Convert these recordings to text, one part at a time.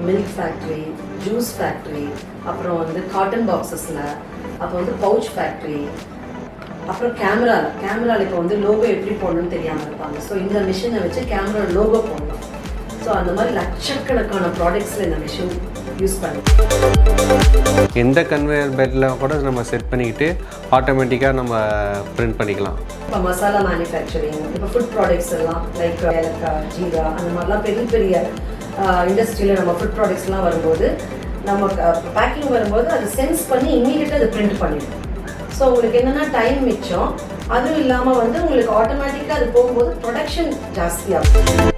Milk factory, juice factory, அப்புறம் வந்து cotton பாக்ஸஸில், அப்புறம் வந்து பவுச் ஃபேக்ட்ரி, அப்புறம் கேமராவில் இப்போ வந்து லோகோ எப்படி போடணும்னு தெரியாமல் இருப்பாங்க. ஸோ இந்த மிஷினை வச்சு கேமரா லோகோ போடணும். ஸோ அந்த மாதிரி லட்சக்கணக்கான ப்ராடக்ட்ஸில் இந்த மிஷின் யூஸ் பண்ணுவோம். எந்த கன்வேயர் பெல்ட்டில் கூட நம்ம செட் பண்ணிக்கிட்டு ஆட்டோமேட்டிக்காக நம்ம பிரிண்ட் பண்ணிக்கலாம். இப்போ மசாலா மேனுஃபேக்சரிங், இப்போ ஃபுட் ப்ராடக்ட்ஸ் எல்லாம் லைக் ஏலக்காய், ஜீரா, அந்த மாதிரிலாம் பெரிய பெரிய இண்டஸ்ட்ரியில் நம்ம ஃபுட் ப்ராடக்ட்ஸ்லாம் வரும்போது நம்ம பேக்கிங் வரும்போது அதை சென்ஸ் பண்ணி இம்மீடியட்டாக அதை பிரிண்ட் பண்ணிடும். ஸோ உங்களுக்கு என்னென்னா டைம் மிச்சம், அதுவும் இல்லாமல் வந்து உங்களுக்கு ஆட்டோமேட்டிக்காக அது போகும்போது ப்ரொடக்ஷன் ஜாஸ்தியாகும்.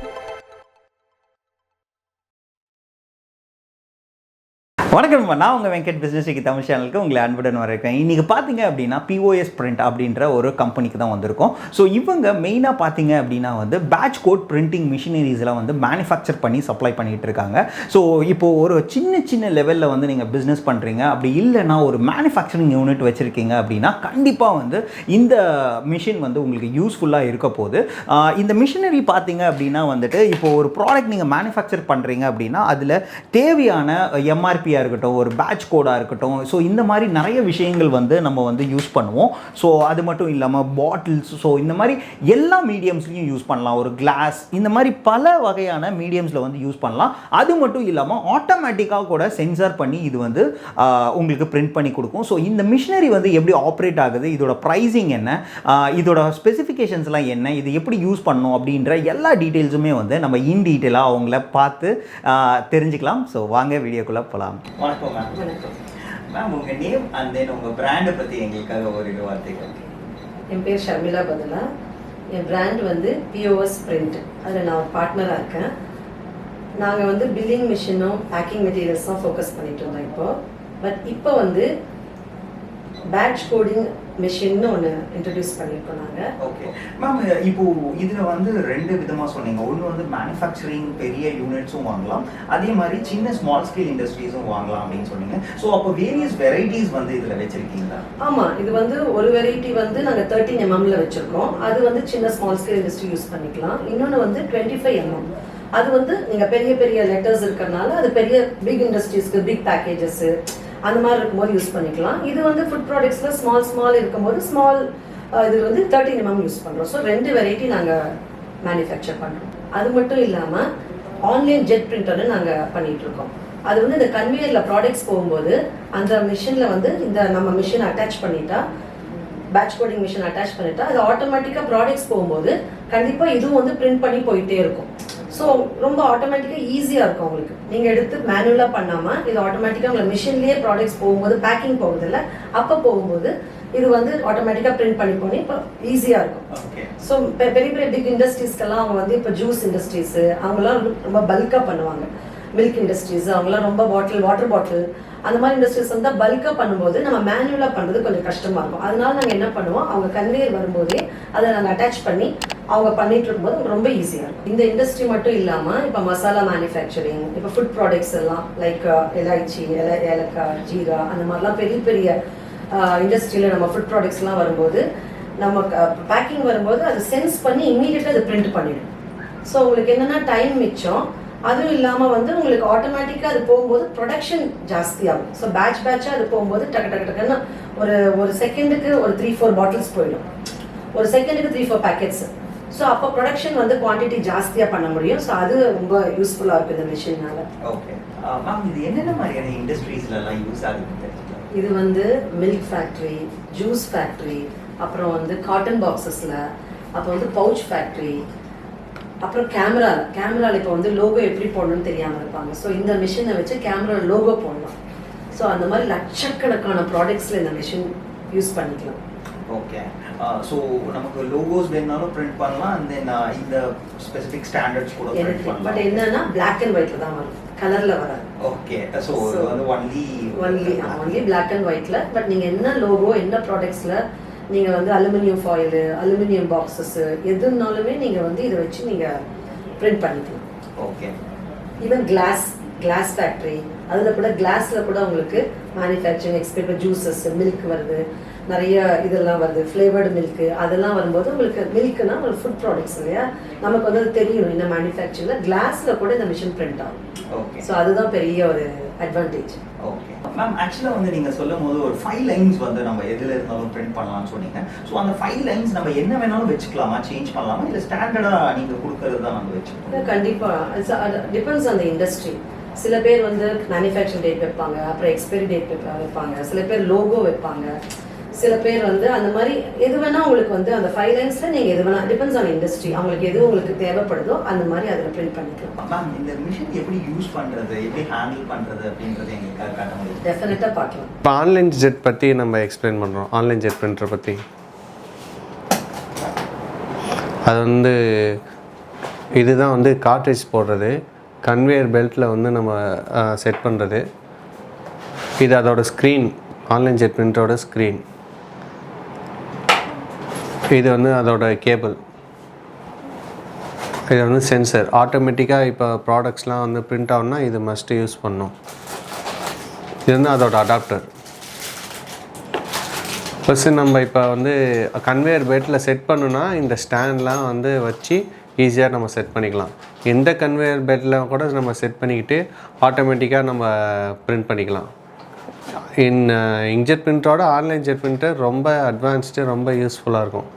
வணக்கம், நான் உங்கள் வெங்கட் பிஸ்னஸ் டெக்கி தமிழ் சேனலுக்கு உங்களை அன்புடன் வரேன். இன்றைக்கி பார்த்தீங்க அப்படின்னா POS பிரிண்ட் அப்படின்ற ஒரு கம்பெனிக்கு தான் வந்திருக்கோம். ஸோ இவங்க மெயினாக பார்த்தீங்க அப்படின்னா வந்து பேட்ச் கோட் பிரிண்டிங் மிஷினரிஸ்லாம் வந்து மேனுஃபேக்சர் பண்ணி சப்ளை பண்ணிகிட்டு இருக்காங்க. ஸோ இப்போது ஒரு சின்ன லெவலில் வந்து நீங்கள் பிஸ்னஸ் பண்ணுறீங்க, அப்படி இல்லைன்னா ஒரு மேனுஃபேக்சரிங் யூனிட் வச்சுருக்கீங்க அப்படின்னா கண்டிப்பாக வந்து இந்த மிஷின் வந்து உங்களுக்கு யூஸ்ஃபுல்லாக இருக்க போகுது. இந்த மிஷினரி பார்த்தீங்க அப்படின்னா வந்துட்டு இப்போது ஒரு ப்ராடக்ட் நீங்கள் மேனுஃபேக்சர் பண்ணுறீங்க அப்படின்னா அதில் தேவையான MRP இருக்கட்டும், ஒரு பேட்ச் கோடாக இருக்கட்டும், ஸோ இந்த மாதிரி நிறைய விஷயங்கள் வந்து நம்ம வந்து யூஸ் பண்ணுவோம். ஸோ அது மட்டும் இல்லாமல் பாட்டில்ஸ், ஸோ இந்த மாதிரி எல்லா மீடியம்ஸ்லையும் யூஸ் பண்ணலாம். ஒரு கிளாஸ், இந்த மாதிரி பல வகையான மீடியம்ஸில் வந்து யூஸ் பண்ணலாம். அது மட்டும் இல்லாமல் ஆட்டோமேட்டிக்காக கூட சென்சார் பண்ணி இது வந்து உங்களுக்கு பிரிண்ட் பண்ணி கொடுக்கும். ஸோ இந்த மிஷினரி வந்து எப்படி ஆப்ரேட் ஆகுது, இதோட ப்ரைஸிங் என்ன, இதோட ஸ்பெசிஃபிகேஷன்ஸ்லாம் என்ன, இது எப்படி யூஸ் பண்ணணும் அப்படின்ற எல்லா டீட்டெயில்ஸுமே வந்து நம்ம இன் டீட்டெயிலாக அவங்கள பார்த்து தெரிஞ்சுக்கலாம். ஸோ வாங்க வீடியோக்குள்ளே போகலாம். வணக்கம் மேம், உங்கள் நேம் அண்ட் தென் உங்கள் பிராண்டை பற்றி எங்களுக்காக ஒரு வார்த்தைகள். என் பேர் ஷர்மிளா பதிலா. என் பிராண்ட் வந்து POS பிரிண்ட். அதில் நான் பார்ட்னராக இருக்கேன். நாங்கள் வந்து பில்லிங் மிஷினும் பேக்கிங் மெட்டீரியல்ஸும் ஃபோக்கஸ் பண்ணிட்டு இருந்தோம். இப்போ வந்து பேட்ச் கோடிங் மிஷின்னு ஒன்று இன்ட்ரடியூஸ் பண்ணியிருக்கோம் நாங்கள். ஓகே மேம், இப்போது இதில் வந்து ரெண்டு விதமாக சொன்னீங்க. ஒன்று வந்து மேனுஃபேக்சரிங் பெரிய யூனிட்ஸும் வாங்கலாம், அதே மாதிரி சின்ன ஸ்மால் ஸ்கேல் இண்டஸ்ட்ரீஸும் வாங்கலாம் அப்படின்னு சொன்னீங்க. ஸோ அப்போ வேரியஸ் வெரைட்டிஸ் வந்து இதில் வச்சுருக்கீங்களா? ஆமாம், இது வந்து ஒரு வெரைட்டி வந்து நாங்கள் 13 mmல வச்சுருக்கோம். அது வந்து சின்ன ஸ்மால் ஸ்கேல் இண்டஸ்ட்ரி யூஸ் பண்ணிக்கலாம். இன்னொன்று வந்து 25 mm. அது வந்து நீங்கள் பெரிய பெரிய லெட்டர்ஸ் இருக்கிறனால அது பெரிய பிக் இண்டஸ்ட்ரீஸ்க்கு பிக் பேக்கேஜஸ்ஸு அந்த மாதிரி இருக்கும்போது யூஸ் பண்ணிக்கலாம். இது வந்து ஃபுட் ப்ராடக்ட்ஸில் ஸ்மால் இருக்கும்போது இது வந்து 13 mm யூஸ் பண்ணுறோம். ஸோ 2 வெரைட்டி நாங்கள் மேனுஃபேக்சர் பண்ணுறோம். அது மட்டும் இல்லாமல் ஆன்லைன் ஜெட் பிரிண்டர்னு நாங்கள் பண்ணிகிட்ருக்கோம். அது வந்து இந்த கன்வேயரில் ப்ராடக்ட்ஸ் போகும்போது அந்த மிஷினில் வந்து இந்த நம்ம மிஷினை அட்டாச் பண்ணிட்டா, பேட்ச் கோடிங் மிஷின் அட்டாச் பண்ணிட்டா அது ஆட்டோமேட்டிக்காக ப்ராடக்ட்ஸ் போகும்போது கண்டிப்பாக இதுவும் வந்து பிரிண்ட் பண்ணி போயிட்டே இருக்கும். ஸோ ரொம்ப ஆட்டோமேட்டிக்காக ஈஸியாக இருக்கும் உங்களுக்கு. நீங்கள் எடுத்து மேனுவலாக பண்ணாமல் இது ஆட்டோமேட்டிக்காக உங்களை மிஷின்லேயே ப்ராடக்ட்ஸ் போகும்போது பேக்கிங் போகுதில்ல, அப்போ போகும்போது இது வந்து ஆட்டோமேட்டிக்காக பிரிண்ட் பண்ணி போனி இப்போ ஈஸியாக இருக்கும். ஸோ பெரிய பெரிய பிக் இண்டஸ்ட்ரீஸ்க்கெல்லாம் அவங்க வந்து இப்போ ஜூஸ் இண்டஸ்ட்ரீஸு அவங்களாம் ரொம்ப பல்காக பண்ணுவாங்க. மில்க் இண்டஸ்ட்ரீஸ் அவங்களாம் ரொம்ப வாட்டர் பாட்டில் அந்த மாதிரி இண்டஸ்ட்ரீஸ் வந்து பல்காக பண்ணும்போது நம்ம மேனுவலாக பண்ணுறது கொஞ்சம் கஷ்டமாக இருக்கும். அதனால நாங்கள் என்ன பண்ணுவோம், அவங்க கன்வேயர் வரும்போதே அதை நாங்கள் அட்டாச் பண்ணி அவங்க பண்ணிட்டு இருக்கும்போது ரொம்ப ஈஸியாக இருக்கும். இந்த இண்டஸ்ட்ரி மட்டும் இல்லாமல் இப்போ மசாலா மேனுஃபேக்சரிங், இப்போ ஃபுட் ப்ராடக்ட்ஸ் எல்லாம் லைக் இலாய்ச்சி, ஏலக்காய், ஜீரா, அந்த மாதிரிலாம் பெரிய பெரிய இண்டஸ்ட்ரியில் நம்ம ஃபுட் ப்ராடக்ட்ஸ்லாம் வரும்போது நம்ம பேக்கிங் வரும்போது அதை சென்ஸ் பண்ணி இம்மீடியட்டாக அதை பிரிண்ட் பண்ணிடும். ஸோ உங்களுக்கு என்னென்னா டைம் மிச்சம், அதுவும் இல்லாமல் வந்து உங்களுக்கு ஆட்டோமேட்டிக்காக அது போகும்போது ப்ரொடக்ஷன் ஜாஸ்தியாகும். ஸோ பேட்சாக அது போகும்போது டக்குன்னு ஒரு செகண்டுக்கு ஒரு 3-4 பாட்டில்ஸ் போயிடும், ஒரு செகண்டுக்கு 3-4 பேக்கெட்ஸ். ஸோ அப்போ ப்ரொடக்ஷன் வந்து குவான்டிட்டி ஜாஸ்தியாக பண்ண முடியும். ஸோ அது ரொம்ப யூஸ்ஃபுல்லாக இருக்குது இந்த மிஷினால. ஓகே மேம், இது என்னென்ன மாதிரியான இண்டஸ்ட்ரீஸ்லாம் யூஸ் ஆகுது? இது வந்து மில்க் ஃபேக்ட்ரி, ஜூஸ் ஃபேக்ட்ரி, அப்புறம் வந்து காட்டன் பாக்ஸஸில், அப்புறம் வந்து பவுச் ஃபேக்ட்ரி, அப்புறம் கேமராவில் இப்போ வந்து லோகோ எப்படி போடணும்னு தெரியாமல் இருப்பாங்க. ஸோ இந்த மிஷினை வச்சு கேமரா லோகோ போடலாம். ஸோ அந்த மாதிரி லட்சக்கணக்கான ப்ராடக்ட்ஸில் இந்த மிஷின் யூஸ் பண்ணிக்கலாம். ஓகே, ஸோ நமக்கு லோகோஸ் வேணாலும் பிரிண்ட் பண்ணலாம், அண்ட் தென் இந்த ஸ்பெசிஃபிக் ஸ்டாண்டர்ட்ஸ் கூட பிரிண்ட் பண்ணலாம். பட் என்னன்னா பிளாக் அண்ட் ஒயிட்ல தான் வரும், கலர்ல வராது. ஓகே, ஸோ வந்து ஒன்லி பிளாக் அண்ட் ஒயிட்ல. பட் நீங்க என்ன லோகோ என்ன ப்ராடக்ட்ஸ்ல நீங்க வந்து அலுமினியம் ஃபாயில், அலுமினியம் பாக்ஸஸ் எதுனாலுமே நீங்க வந்து இதை வச்சு நீங்க பிரிண்ட் பண்ணிக்கலாம். ஓகே, ஈவன் கிளாஸ் ஃபேக்ட்ரி, அதில் கூட கிளாஸில் கூட உங்களுக்கு மேனுஃபேக்சரிங் எக்ஸ்பெக்ட் ஜூஸஸ், மில்க் வருது, நிறைய இதெல்லாம் வருது, ஃப்ளேவர்டு மில்க்கு அதெல்லாம் வரும்போது உங்களுக்கு மில்க்குனா ஒரு ஃபுட் ப்ராடக்ட்ஸ் இல்லையா, நமக்கு வந்து அது தெரியும் இந்த மேனுஃபேக்சரிங்கில் கிளாஸில் கூட இந்த மிஷின் பிரிண்ட் ஆகும். ஓகே, ஸோ அதுதான் பெரிய ஒரு அட்வான்டேஜ். ஓகே மேம், ஆக்சுவலாக வந்து நீங்கள் சொல்லும் போது ஒரு 5 லைன்ஸ் வந்து நம்ம எதில் இருந்தாலும் பிரிண்ட் பண்ணலாம்னு சொன்னீங்க. ஸோ அந்த 5 லைன்ஸ் நம்ம என்ன வேணாலும் வச்சுக்கலாமா, சேஞ்ச் பண்ணலாமா, இல்லை ஸ்டாண்டர்டாக நீங்கள் கொடுக்கறது தான் நம்ம வச்சுக்கணும்? கண்டிப்பாக டிபெண்ட்ஸ் ஆன் த இண்டஸ்ட்ரி. சில பேர் வந்து மேனுஃபேக்சரிங் டேட் வைப்பாங்க, அப்புறம் எக்ஸ்பைரி டேட் வைப்பாங்க, சில பேர் லோகோ வைப்பாங்க, சில பேர் வந்து அந்த மாதிரி எது வேணால் உங்களுக்கு வந்து அந்த 5 லைன்ஸில் நீங்கள் எது வேணால் டிபெண்ட்ஸ் ஆன் இண்டஸ்ட்ரி, அவங்களுக்கு எது உங்களுக்கு தேவைப்படுதோ அந்த மாதிரி அதில் பிரிண்ட் பண்ணிக்கலாம். மேம், இந்த மிஷின் எப்படி யூஸ் பண்ணுறது, எப்படி ஹேண்டில் பண்ணுறது அப்படின்றது எங்களுக்கு காட்ட முடியும்? டெஃபினட்டாக பார்க்கலாம். இப்போ ஆன்லைன் ஜெட் பற்றி நம்ம எக்ஸ்பிளைன் பண்ணுறோம். ஆன்லைன் ஜெட் பிரிண்டரை பற்றி அது வந்து இதுதான் வந்து கார்ட்ரிட்ஜ் போடுறது, கன்வேயர் பெல்ட்டில் வந்து நம்ம செட் பண்ணுறது. இது அதோட ஸ்க்ரீன், ஆன்லைன் ஜெட் பிரிண்டரோட ஸ்க்ரீன். இது வந்து அதோட கேபிள், இது வந்து சென்சர். ஆட்டோமேட்டிக்காக இப்போ ப்ராடக்ட்ஸ்லாம் வந்து பிரிண்ட் ஆகும்னா இது மஸ்ட்டு யூஸ் பண்ணணும். இது வந்து அதோட அடாப்டர். ஃபஸ்ட்டு நம்ம இப்போ வந்து கன்வேயர் பெல்ட்டில் செட் பண்ணுன்னா இந்த ஸ்டாண்ட்லாம் வந்து வச்சு ஈஸியாக நம்ம செட் பண்ணிக்கலாம். எந்த கன்வேயர் பெல்ட்டில் கூட நம்ம செட் பண்ணிக்கிட்டு ஆட்டோமேட்டிக்காக நம்ம பிரிண்ட் பண்ணிக்கலாம். இங்க்ஜெட் பிரிண்டரோட ஆன்லைன் ஜெட் பிரிண்டர் ரொம்ப அட்வான்ஸ்டு, ரொம்ப யூஸ்ஃபுல்லாக இருக்கும்.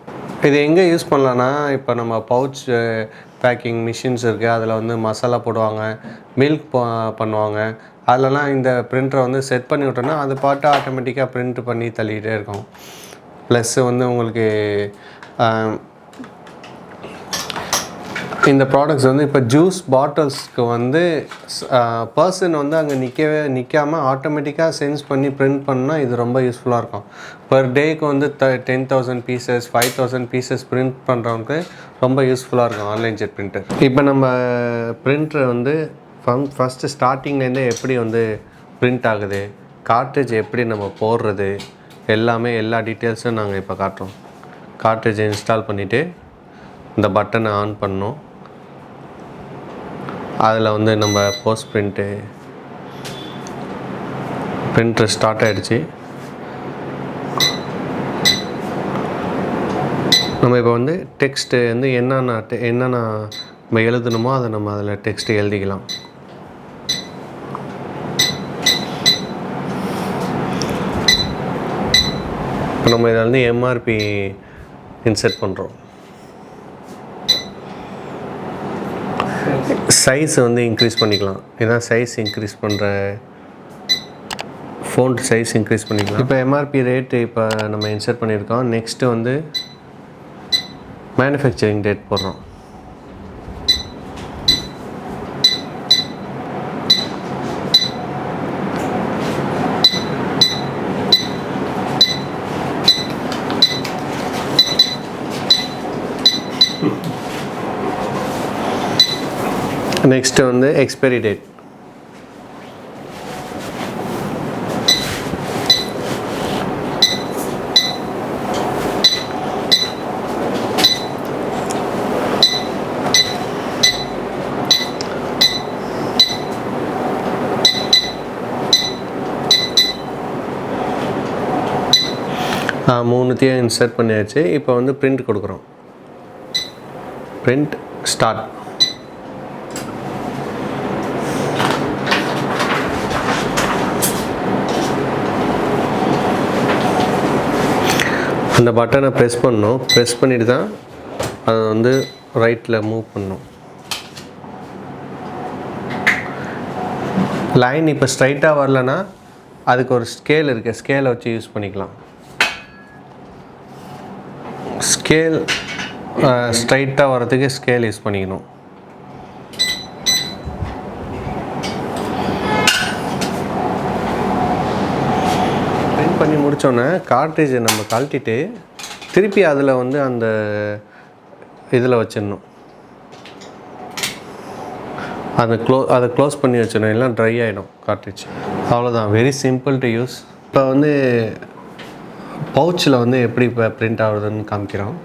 இது எங்கே யூஸ் பண்ணலான்னா, இப்போ நம்ம பவுச் பேக்கிங் மிஷின்ஸ் இருக்குது, அதில் வந்து மசாலா போடுவாங்க, மில்க் பண்ணுவாங்க. அதிலலாம் இந்த பிரிண்டரை வந்து செட் பண்ணி விட்டோன்னா அது பாட்டு ஆட்டோமேட்டிக்காக பிரிண்ட் பண்ணி தள்ளிக்கிட்டே இருக்கும். ப்ளஸ் வந்து உங்களுக்கு இந்த ப்ராடக்ட்ஸ் வந்து இப்போ ஜூஸ் பாட்டில்ஸ்க்கு வந்து பர்சன் வந்து அங்கே நிற்காமல் ஆட்டோமேட்டிக்காக சென்ஸ் பண்ணி பிரிண்ட் பண்ணால் இது ரொம்ப யூஸ்ஃபுல்லாக இருக்கும். பர் டேக்கு வந்து 10,000 பீசஸ் 5,000 பீசஸ் பிரிண்ட் பண்ணுறவங்களுக்கு ரொம்ப யூஸ்ஃபுல்லாக இருக்கும் ஆன்லைன் ஜெட் பிரிண்டர். இப்போ நம்ம பிரிண்டரை வந்து ஃபஸ்ட்டு ஸ்டார்டிங்லேருந்தே எப்படி வந்து பிரிண்ட் ஆகுது, கார்ட்ரிட்ஜ் எப்படி நம்ம போடுறது, எல்லா டீட்டெயில்ஸும் நாங்கள் இப்போ காட்டுறோம். கார்ட்ரிட்ஜை இன்ஸ்டால் பண்ணிவிட்டு இந்த பட்டனை ஆன் பண்ணோம். அதில் வந்து நம்ம போஸ்ட் பிரிண்டர் ஸ்டார்ட் ஆகிடுச்சு. நம்ம இப்போ வந்து டெக்ஸ்ட்டு வந்து என்னென்ன நம்ம எழுதணுமோ அதை நம்ம அதில் டெக்ஸ்ட்டு எழுதிக்கலாம். இப்போ நம்ம இதை வந்து எம்ஆர்பி இன்செர்ட் பண்ணுறோம். சைஸ் வந்து இன்க்ரீஸ் பண்ணிக்கலாம். இதான் சைஸ் இன்க்ரீஸ் பண்ணுற ஃபோன்ட் சைஸ் இன்க்ரீஸ் பண்ணிக்கலாம். இப்போ எம்ஆர்பி ரேட்டு இப்போ நம்ம இன்சர்ட் பண்ணியிருக்கோம். நெக்ஸ்ட்டு வந்து மேனுஃபேக்சரிங் டேட் போடுறோம். நெக்ஸ்ட்டு வந்து எக்ஸ்பைரி டேட். மூணுத்தையும் இன்சர்ட் பண்ணியாச்சு. இப்போ வந்து பிரிண்ட் கொடுக்குறோம். Print start. அந்த பட்டனை ப்ரெஸ் பண்ணணும். ப்ரெஸ் பண்ணிட்டு தான் அதை வந்து ரைட்டில் மூவ் பண்ணணும். லைன் இப்போ ஸ்ட்ரைட்டாக வரலன்னா அதுக்கு ஒரு ஸ்கேல் இருக்குது, ஸ்கேலை வச்சு யூஸ் பண்ணிக்கலாம். ஸ்கேல் ஸ்ட்ரைட்டாக வர்றதுக்கு ஸ்கேல் யூஸ் பண்ணிக்கணும். பிரிண்ட் பண்ணி முடித்தோன்னே கார்ட்ரிட்ஜை நம்ம கழட்டிட்டு திருப்பி அதில் வந்து அந்த இதில் வச்சிடணும். அதை க்ளோஸ் பண்ணி வச்சிடணும், எல்லாம் ட்ரை ஆகிடும் கார்ட்ரிட்ஜ். அவ்வளோதான், வெரி சிம்பிள் டு யூஸ். இப்போ வந்து பவுச்சில் வந்து எப்படி இப்போ பிரிண்ட் ஆகுதுன்னு காமிக்கிறோம்.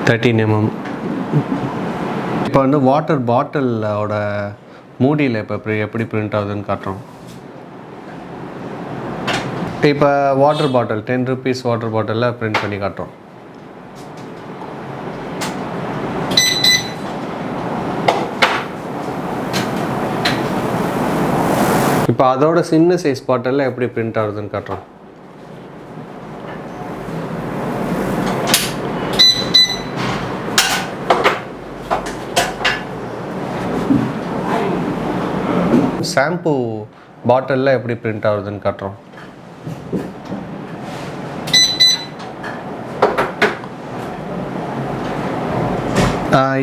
13 mm. இப்போ வந்து வாட்டர் பாட்டிலோட மூடியில் இப்போ எப்படி பிரிண்ட் ஆகுதுன்னு காட்டுறோம். இப்போ வாட்டர் பாட்டில் 10 rupees வாட்டர் பாட்டிலில் பிரிண்ட் பண்ணி காட்டுறோம். இப்போ அதோட சின்ன சைஸ் பாட்டிலில் எப்படி பிரிண்ட் ஆகுதுன்னு காட்டுறோம். ஷாம்பு பாட்டிலில் எப்படி பிரிண்ட் ஆகுதுன்னு காட்டுறோம்.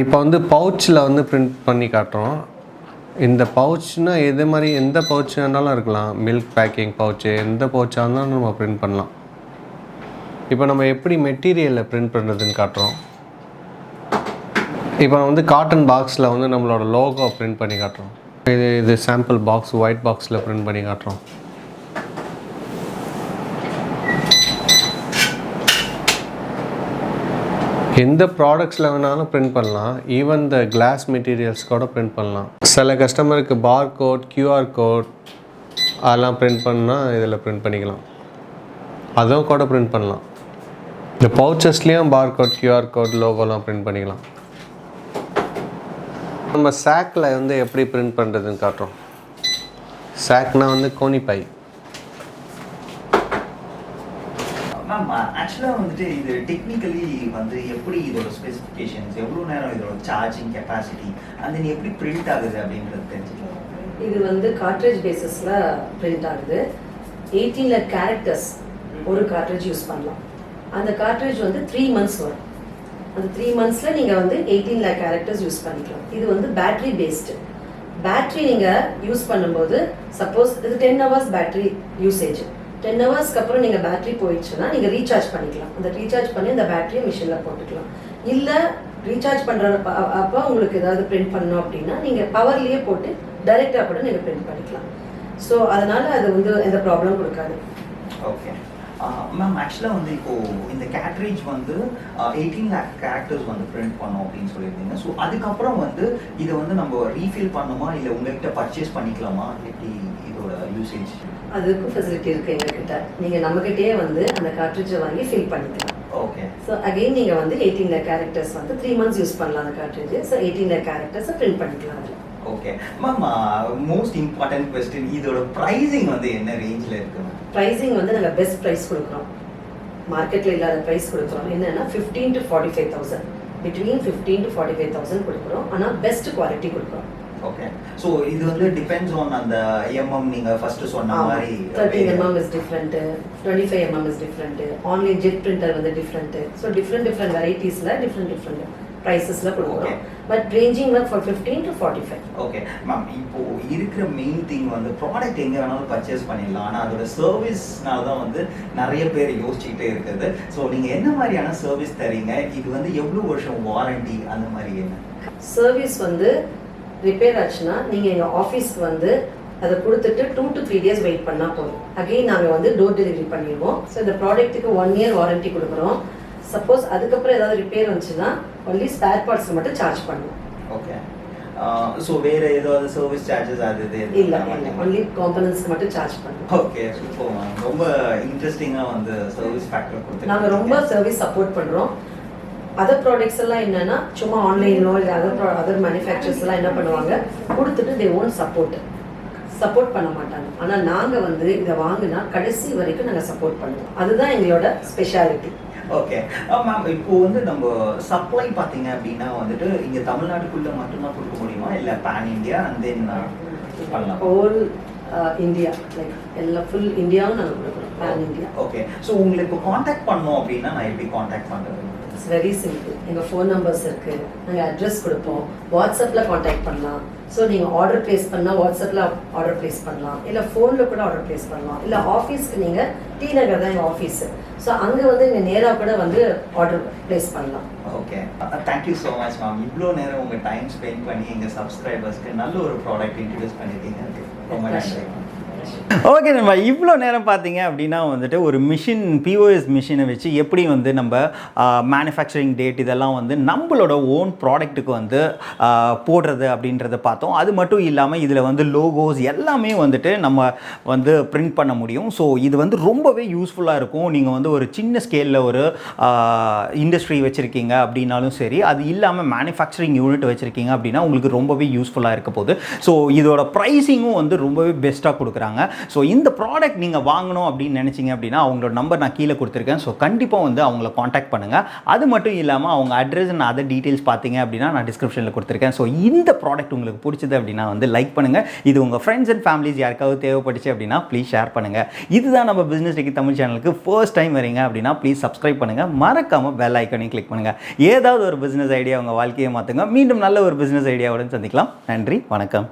இப்போ வந்து பவுச்சில் வந்து பிரிண்ட் பண்ணி காட்டுறோம். இந்த பவுச்னால் எது மாதிரி எந்த பவுச் வேணாலும் இருக்கலாம். மில்க் பேக்கிங் பவுச்சு எந்த பவுச்சாக இருந்தாலும் நம்ம பிரிண்ட் பண்ணலாம். இப்போ நம்ம எப்படி மெட்டீரியலில் பிரிண்ட் பண்ணுறதுன்னு காட்டுறோம். இப்போ வந்து காட்டன் பாக்ஸில் வந்து நம்மளோட லோகோ பிரிண்ட் பண்ணி காட்டுறோம். இது சாம்பிள் பாக்ஸ் ஒயிட் பாக்ஸில் பிரிண்ட் பண்ணி காட்டுறோம். எந்த ப்ராடக்ட்ஸில் வேணாலும் பிரிண்ட் பண்ணலாம். ஈவன் த கிளாஸ் மெட்டீரியல்ஸ் கூட பிரிண்ட் பண்ணலாம். சில கஸ்டமருக்கு பார் கோட் கியூஆர் கோட் அதெல்லாம் பிரிண்ட் பண்ணால் இதில் பிரிண்ட் பண்ணிக்கலாம். அதுவும் கூட பிரிண்ட் பண்ணலாம். இந்த பவுச்சஸ்லேயும் பார் கோட் கியூஆர் கோட் லோகோலாம் பிரிண்ட் பண்ணிக்கலாம். நம்ம சாக்கில் வந்து எப்படி பிரிண்ட் பண்ணுறதுன்னு காட்டுறோம். சாக்னால் வந்து கோணிப்பை. மேம் ஆக்சுவலாக வந்துட்டு இது டெக்னிக்கலி வந்து எப்படி இதோட ஸ்பெசிஃபிகேஷன்ஸ் எவ்வளோ நேரம் இதோட சார்ஜிங் கெப்பாசிட்டி அந்த எப்படி பிரிண்ட் ஆகுது அப்படின்றது தெரிஞ்சுக்கலாம். இது வந்து கார்ட்ரேஜ் பேசிஸில் பிரிண்ட் ஆகுது. 18 கேரக்டர்ஸ் ஒரு கார்ட்ரேஜ் யூஸ் பண்ணலாம். அந்த கார்ட்ரேஜ் வந்து 3 months வரும். அந்த 3 monthsல நீங்கள் வந்து 18 lakh கேரக்டர்ஸ் யூஸ் பண்ணிக்கலாம். இது வந்து பேட்டரி பேஸ்டு. பேட்டரி நீங்கள் யூஸ் பண்ணும்போது சப்போஸ் இது 10 hours பேட்டரி யூசேஜ். 10 ஹவர்ஸ்க்கு அப்புறம் நீங்கள் பேட்டரி போயிடுச்சுன்னா நீங்கள் ரீசார்ஜ் பண்ணிக்கலாம். அந்த ரீசார்ஜ் பண்ணி அந்த பேட்டரியை மிஷினில் போட்டுக்கலாம். இல்லை ரீசார்ஜ் பண்ணுற அப்போ உங்களுக்கு ஏதாவது பிரிண்ட் பண்ணணும் அப்படின்னா நீங்கள் பவர்லேயே போட்டு டைரெக்டாக கூட நீங்கள் பிரிண்ட் பண்ணிக்கலாம். ஸோ அதனால் அது வந்து எந்த ப்ராப்ளம் கொடுக்காது. ஓகே மேம் ஆக்சுவலாக வந்து இப்போது இந்த கேட்ரேஜ் வந்து 18 lakh கேரக்டர்ஸ் வந்து பிரிண்ட் பண்ணோம் அப்படின்னு சொல்லியிருந்தீங்க. ஸோ அதுக்கப்புறம் வந்து இதை வந்து நம்ம ரீஃபில் பண்ணணுமா இல்லை உங்கள்கிட்ட பர்ச்சேஸ் பண்ணிக்கலாமா? எப்படி இதோட யூசேஜ்? அதுக்கும் ஃபெசிலிட்டி இருக்குது எங்ககிட்ட. நீங்கள் நம்மகிட்டயே வந்து அந்த கார்ட்ரிட்ஜை வாங்கி ஃபில் பண்ணிக்கலாம். ஓகே. ஸோ அகெயின் நீங்கள் வந்து 18 lakh கேரக்டர்ஸ் வந்து 3 months யூஸ் பண்ணலாம் அந்த கார்ட்ரிட்ஜ். ஸோ 18 lakh கேரக்டர்ஸை பிரிண்ட் பண்ணிக்கலாம் அதில். Okay ma'am most important question இதோட ப்ரைஸிங் வந்து என்ன ரேஞ்சில் இருக்குது? ப்ரைஸிங் வந்து நாங்கள் பெஸ்ட் ப்ரைஸ் கொடுக்குறோம். மார்க்கெட்டில் இல்லாத ப்ரைஸ் கொடுக்குறோம். என்னென்னா 15 to 45,000 பிட்வீன் 15 to 45,000 கொடுக்குறோம். ஆனால் பெஸ்ட் குவாலிட்டி கொடுக்குறோம். ஓகே. ஸோ இது வந்து டிபெண்ட்ஸ் ஆன் அந்த எம்எம் நீங்கள் ஃபர்ஸ்ட் சொன்ன மாதிரி 13 mm is different, 25 mm is different, online jet printer வந்து டிஃப்ரெண்ட்டு. ஸோ டிஃப்ரெண்ட் வெரைட்டிஸில் டிஃப்ரெண்ட் ப்ரைஸஸில் கொடுக்குறோம். But ranging for 15 to 45. Okay ma'am, இப்போ இருக்கிற மெயின் திங் வந்து ப்ராடக்ட் எங்கே வேணாலும் பர்ச்சேஸ் பண்ணிடலாம். ஆனால் அதோட சர்வீஸ்னால தான் வந்து நிறைய பேர் யோசிச்சுக்கிட்டே இருக்குது. ஸோ நீங்கள் என்ன மாதிரியான சர்வீஸ் தரீங்க? இது வந்து எவ்வளோ வருஷம் வாரண்டி அந்த மாதிரி என்ன சர்வீஸ் வந்து ரிப்பேர் ஆச்சுன்னா நீங்கள் எங்கள் ஆஃபீஸ்க்கு வந்து அதை கொடுத்துட்டு 2 to 3 days வெயிட் பண்ணால் போதும். அகெயின் நாங்கள் வந்து டோர் டெலிவரி பண்ணிடுவோம். ஸோ இந்த ப்ராடக்ட்டுக்கு 1 year வாரண்டி கொடுக்குறோம். சப்போஸ் அதுக்கப்புறம் ஏதாவது ரிப்பேர் வந்துச்சுன்னா ஒன்லி ஸ்பேர் பார்ட்ஸ் மட்டும் சார்ஜ் பண்ணுவோம். ஓகே. ஸோ வேறு ஏதாவது சர்வீஸ் சார்ஜஸ் அது இல்லை, ஒன்லி காம்பனன்ட்ஸ்க்கு மட்டும் சார்ஜ் பண்ணுவோம். Okay super ma'am. ரொம்ப இன்ட்ரெஸ்டிங்காக வந்து சர்வீஸ் ஃபேக்டர் கொடுத்து நாங்கள் ரொம்ப சர்வீஸ் சப்போர்ட் பண்ணுறோம். அதர் ப்ராடக்ட்ஸ் எல்லாம் என்னன்னா சும்மா ஆன்லைனோ இல்லை அதர் மேனுஃபேக்சர்ஸ் எல்லாம் என்ன பண்ணுவாங்க, கொடுத்துட்டு தே ஓன்ட் சப்போர்ட் பண்ண மாட்டாங்க. ஆனால் நாங்கள் வந்து இதை வாங்கினா கடைசி வரைக்கும் நாங்கள் சப்போர்ட் பண்ணுவோம். அதுதான் எங்களோட ஸ்பெஷாலிட்டி. ஓகே மேம், இப்போ வந்து நம்ம சப்ளை பார்த்தீங்க அப்படின்னா வந்துட்டு இங்கே தமிழ்நாட்டுக்குள்ளே மட்டும்தான் கொடுக்க முடியுமா இல்லை பேன் இந்தியா அண்ட் தென் பண்ணலாம்? ஹோல் இந்தியா, லைக் எல்லா ஃபுல் இந்தியாவும் நாங்கள் கொடுக்குறோம், பேன் இந்தியா. ஓகே. ஸோ உங்களுக்கு இப்போ காண்டாக்ட் பண்ணோம் அப்படின்னா நான் எப்படி காண்டாக்ட் பண்ணுறது? It's very simple. எங்கள் ஃபோன் நம்பர்ஸ் இருக்குது, நாங்கள் அட்ரஸ் கொடுப்போம். வாட்ஸ்அப்பில் காண்டாக்ட் பண்ணலாம். ஸோ நீங்கள் ஆர்டர் ப்ளேஸ் பண்ணால் வாட்ஸ்அப்பில் ஆர்டர் ப்ளேஸ் பண்ணலாம், இல்லை ஃபோனில் கூட ஆர்டர் ப்ளேஸ் பண்ணலாம், இல்லை ஆஃபீஸ்க்கு நீங்கள் டி நகர் தான் எங்கள் ஆஃபீஸு. ஸோ அங்கே வந்து நீங்கள் நேராக கூட வந்து ஆர்டர் ப்ளேஸ் பண்ணலாம். Okay, thank you so much ma'am. இவ்வளோ நேரம் உங்கள் டைம் ஸ்பெண்ட் பண்ணி எங்கள் சப்ஸ்கிரைபர்ஸ்க்கு நல்ல ஒரு ப்ராடக்ட் இன்ட்ரடியூஸ் பண்ணியிருக்கீங்க. ரொம்ப நன்றி மேம். ஓகே, நம்ம இவ்வளோ நேரம் பார்த்தீங்க அப்படின்னா வந்துட்டு ஒரு மிஷின் பிஓஎஸ் மிஷினை வச்சு எப்படி வந்து நம்ம மேனுஃபேக்சரிங் டேட் இதெல்லாம் வந்து நம்மளோட ஓன் ப்ராடக்ட்டுக்கு வந்து போடுறது அப்படின்றத பார்த்தோம். அது மட்டும் இல்லாமல் இதில் வந்து லோகோஸ் எல்லாமே வந்துட்டு நம்ம வந்து பிரிண்ட் பண்ண முடியும். ஸோ இது வந்து ரொம்பவே யூஸ்ஃபுல்லாக இருக்கும். நீங்கள் வந்து ஒரு சின்ன ஸ்கேலில் ஒரு இண்டஸ்ட்ரி வச்சுருக்கீங்க அப்படின்னாலும் சரி, அது இல்லாமல் மேனுஃபேக்சரிங் யூனிட் வச்சுருக்கீங்க அப்படின்னா உங்களுக்கு ரொம்பவே யூஸ்ஃபுல்லாக இருக்க போகுது. ஸோ இதோட ப்ரைஸிங்கும் வந்து ரொம்பவே பெஸ்ட்டாக கொடுக்குறாங்க. ஸோ இந்த ப்ராடக்ட் நீங்கள் வாங்கணும் அப்படின்னு நினச்சிங்க அப்படின்னா அவங்களோட நம்பர் நான் கீழே கொடுத்துருக்கேன். ஸோ கண்டிப்பாக வந்து அவங்கள காண்டாக்ட் பண்ணுங்கள். அது மட்டும் இல்லாமல் அவங்க அட்ரஸ் அண்ட் அதர் டீட்டெயில்ஸ் பார்த்தீங்க அப்படின்னா நான் டிஸ்கிரிப்ஷனில் கொடுத்துருக்கேன். ஸோ இந்த ப்ராடக்ட் உங்களுக்கு பிடிச்சது அப்படின்னா வந்து லைக் பண்ணுங்கள். இது உங்கள் ஃப்ரெண்ட்ஸ் அண்ட் ஃபேமிலிஸ் யாருக்காவது தேவைப்பட்டுச்சு அப்படின்னா ப்ளீஸ் ஷேர் பண்ணுங்கள். இதுதான் நம்ம பிஸ்னஸ் டெக்கி தமிழ் சேனலுக்கு ஃபர்ஸ்ட் டைம் வரீங்க அப்படின்னா ப்ளீஸ் சப்ஸ்கிரைப் பண்ணுங்கள். மறக்காமல் பெல் ஐக்கனையும் கிளிக் பண்ணுங்கள். ஏதாவது ஒரு பிஸ்னஸ் ஐடியா உங்கள் வாழ்க்கையை மாற்றுங்க. மீண்டும் நல்ல ஒரு பிஸ்னஸ் ஐடியாவுடன் சந்திக்கலாம். நன்றி, வணக்கம்.